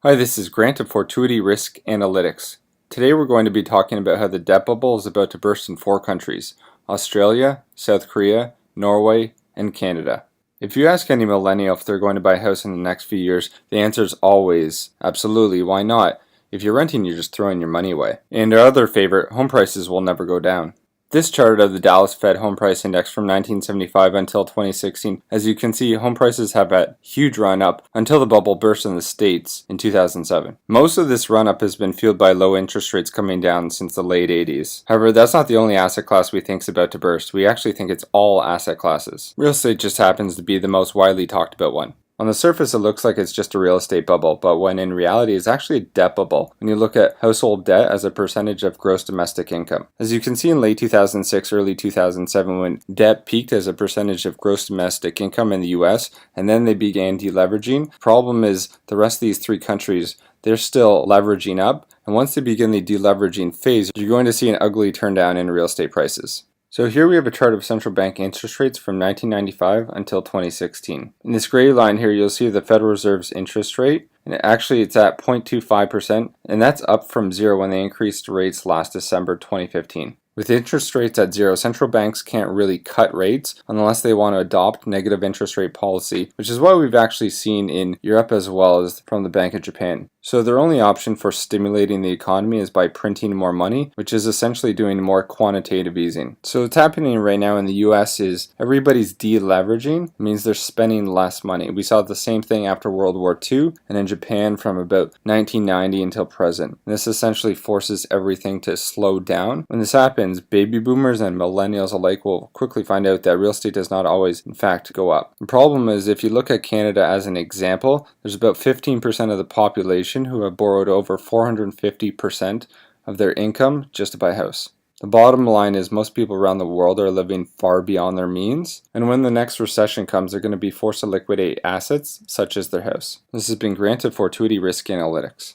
Hi, this is Grant of Fortuity Risk Analytics. Today we're going to be talking about how the debt bubble is about to burst in 4 countries: Australia, South Korea, Norway, and Canada. If you ask any millennial if they're going to buy a house in the next few years, the answer is always, absolutely, why not? If you're renting, you're just throwing your money away. And our other favorite, home prices will never go down. This chart of the Dallas Fed Home Price Index from 1975 until 2016. As you can see, home prices have had a huge run up until the bubble burst in the States in 2007. Most of this run up has been fueled by low interest rates coming down since the late 80s. However, that's not the only asset class we think is about to burst. We actually think it's all asset classes. Real estate just happens to be the most widely talked about one. On the surface, it looks like it's just a real estate bubble, but when in reality, it's actually a debt bubble when you look at household debt as a percentage of gross domestic income. As you can see in late 2006, early 2007, when debt peaked as a percentage of gross domestic income in the US, and then they began deleveraging. Problem is, the rest of these 3 countries, they're still leveraging up, and once they begin the deleveraging phase, you're going to see an ugly turn down in real estate prices. So here we have a chart of central bank interest rates from 1995 until 2016. In this gray line here, you'll see the Federal Reserve's interest rate, and actually it's at 0.25%, and that's up from 0 when they increased rates last December 2015. With interest rates at 0, central banks can't really cut rates unless they want to adopt negative interest rate policy, which is what we've actually seen in Europe as well as from the Bank of Japan. So their only option for stimulating the economy is by printing more money, which is essentially doing more quantitative easing. So what's happening right now in the US is everybody's deleveraging, means they're spending less money. We saw the same thing after World War II and in Japan from about 1990 until present. And this essentially forces everything to slow down. When this happens, baby boomers and millennials alike will quickly find out that real estate does not always, in fact, go up. The problem is, if you look at Canada as an example, there's about 15% of the population who have borrowed over 450% of their income just to buy a house. The bottom line is most people around the world are living far beyond their means, and when the next recession comes, they're going to be forced to liquidate assets such as their house. This has been Grant of Fortuity Risk Analytics.